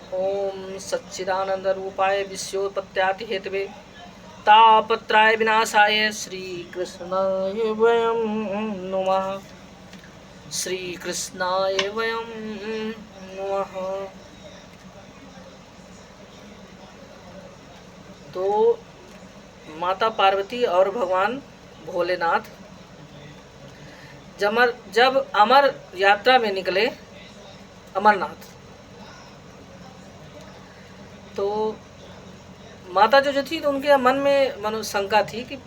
ओम सच्चिदानंद रूपाय विश्वोत्पत्त्यादि Hathaway तापत्राय विनाशाय श्री कृष्णाय वयं नमः। श्री कृष्णाय वयं नमः। तो माता पार्वती और भगवान भोलेनाथ जब अमर यात्रा में निकले अमरनाथ, तो माता जो थी तो उनके मन में मनो शंका थी कि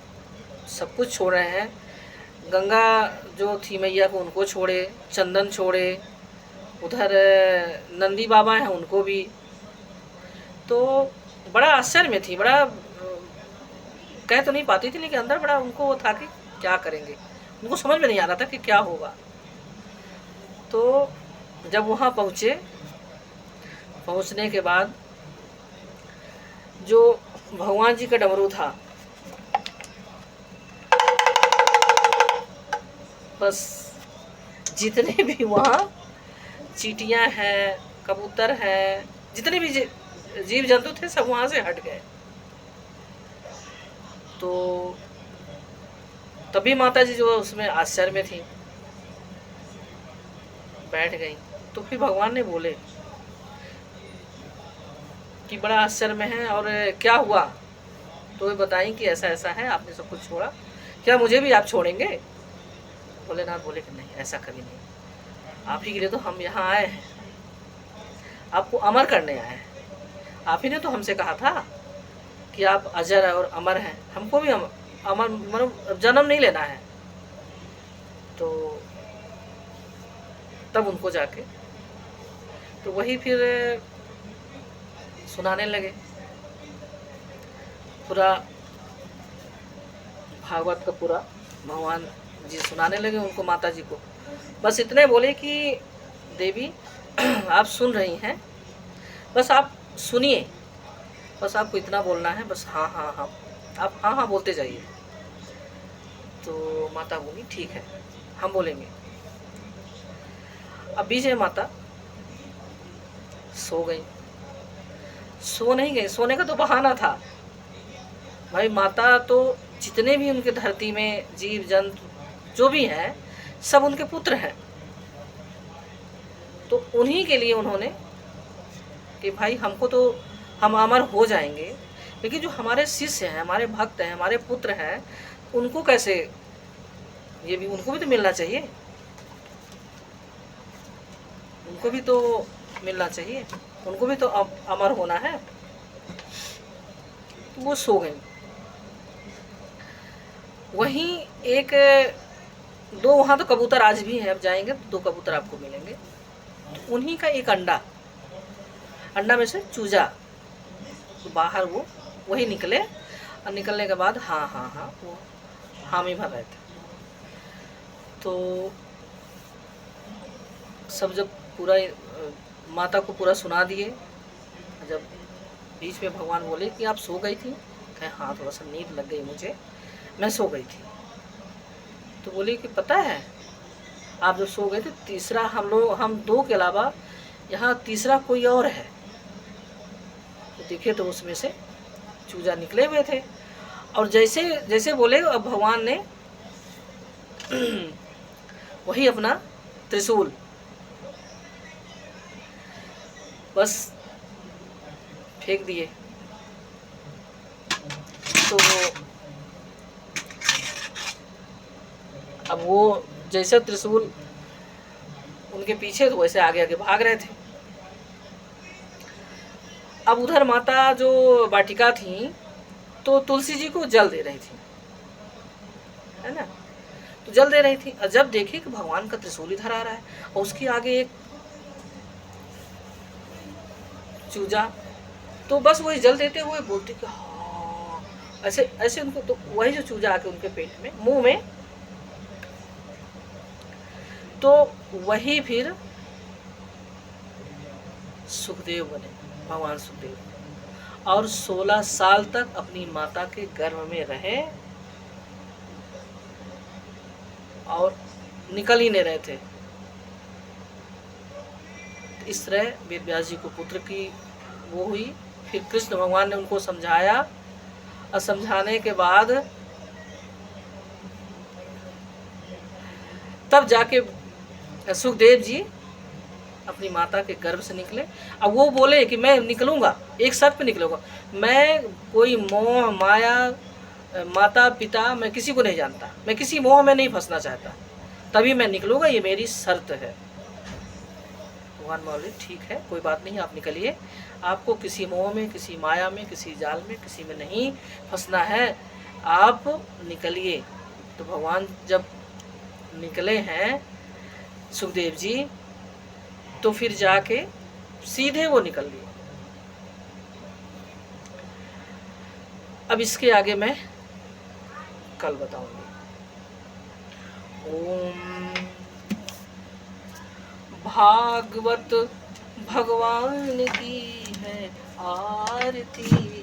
सब कुछ छोड़ रहे हैं, गंगा जो थी मैया को उनको छोड़े, चंदन छोड़े, उधर नंदी बाबा हैं उनको भी। तो बड़ा आश्चर्य में थी, बड़ा कह तो नहीं पाती थी, लेकिन अंदर बड़ा उनको वो था कि क्या करेंगे, उनको समझ में नहीं आ रहा था कि क्या होगा। तो जब वहाँ पहुँचे, पहुँचने के बाद जो भगवान जी का डमरू था, बस जितने भी वहाँ चींटियाँ हैं, कबूतर हैं, जितने भी जीव जंतु थे सब वहाँ से हट गए। तो तभी माता जी जो उसमें आश्चर्य में थी, बैठ गई। तो फिर भगवान ने बोले कि बड़ा आश्चर्य में है और क्या हुआ, तो वे बताएं कि ऐसा ऐसा है, आपने सब कुछ छोड़ा, क्या मुझे भी आप छोड़ेंगे? भोलेनाथ बोले कि नहीं, ऐसा कभी नहीं, आप ही के लिए तो हम यहाँ आए हैं, आपको अमर करने आए हैं। आप ही ने तो हमसे कहा था कि आप अजर और अमर हैं, हमको भी अमर मतलब जन्म नहीं लेना है। तो तब उनको जाके तो वही फिर सुनाने लगे पूरा भागवत का, पूरा भगवान जी सुनाने लगे उनको, माता जी को। बस इतने बोले कि देवी आप सुन रही हैं, बस आप सुनिए, बस आपको इतना बोलना है, बस हाँ हाँ हाँ, आप हाँ हाँ बोलते जाइए। तो माता बोली ठीक है, हम बोलेंगे। अब बीच में माता सो गई। सो नहीं गई, सोने का तो बहाना था भाई। माता तो जितने भी उनके धरती में जीव जंतु जो भी हैं सब उनके पुत्र हैं। तो उन्हीं के लिए उन्होंने कि भाई हमको तो हम अमर हो जाएंगे, लेकिन जो हमारे शिष्य हैं, हमारे भक्त हैं, हमारे पुत्र हैं, उनको कैसे, ये भी उनको भी तो मिलना चाहिए, उनको भी तो मिलना चाहिए, उनको भी तो अमर होना है। तो वो सो गई। वहीं एक दो वहाँ तो कबूतर आज भी हैं, अब जाएंगे तो 2 कबूतर आपको मिलेंगे। तो उन्हीं का एक अंडा में से चूजा तो बाहर वो वही निकले, और निकलने के बाद हाँ हाँ हाँ वो हामी भर रहे थे। तो सब जब पूरा माता को पूरा सुना दिए, जब बीच में भगवान बोले कि आप सो गई थी, कहे हाँ थोड़ा सा नींद लग गई मुझे, मैं सो गई थी। तो बोली कि पता है आप जब सो गए थे, तीसरा हम 2 के अलावा यहाँ तीसरा कोई और है। तो देखे तो उसमें से चूजा निकले हुए थे, और जैसे जैसे बोले अब भगवान ने वही अपना त्रिशूल बस फेंक दिए। तो अब वो जैसे त्रिशूल उनके पीछे तो वैसे आगे आगे भाग रहे थे। अब उधर माता जो वाटिका थी तो तुलसी जी को जल दे रही थी, है ना, तो जल दे रही थी। और जब देखे कि भगवान का त्रिशूल इधर आ रहा है और उसके आगे एक चूजा, तो बस वही जल देते हुए बोलते कि हाँ, ऐसे ऐसे उनको, तो वही जो चूजा आके उनके पेट में, मुंह में, तो वही फिर सुखदेव बने, भगवान सुखदेव, और 16 साल तक अपनी माता के गर्भ में रहे और निकल ही नहीं रहे थे। इस तरह वेद व्यास जी को पुत्र की वो हुई। फिर कृष्ण भगवान ने उनको समझाया और समझाने के बाद तब जाके सुखदेव जी अपनी माता के गर्भ से निकले। अब वो बोले कि मैं निकलूंगा, एक शर्त पे निकलूंगा, मैं कोई मोह माया माता पिता मैं किसी को नहीं जानता, मैं किसी मोह में नहीं फंसना चाहता, तभी मैं निकलूंगा, ये मेरी शर्त है। भगवान बोले ठीक है, कोई बात नहीं, आप निकलिए, आपको किसी मोह में, किसी माया में, किसी जाल में, किसी में नहीं फंसना है, आप निकलिए। तो भगवान जब निकले हैं सुखदेव जी, तो फिर जाके सीधे वो निकल लिए। अब इसके आगे मैं कल बताऊंगी। ओम भागवत भगवान की है आरती।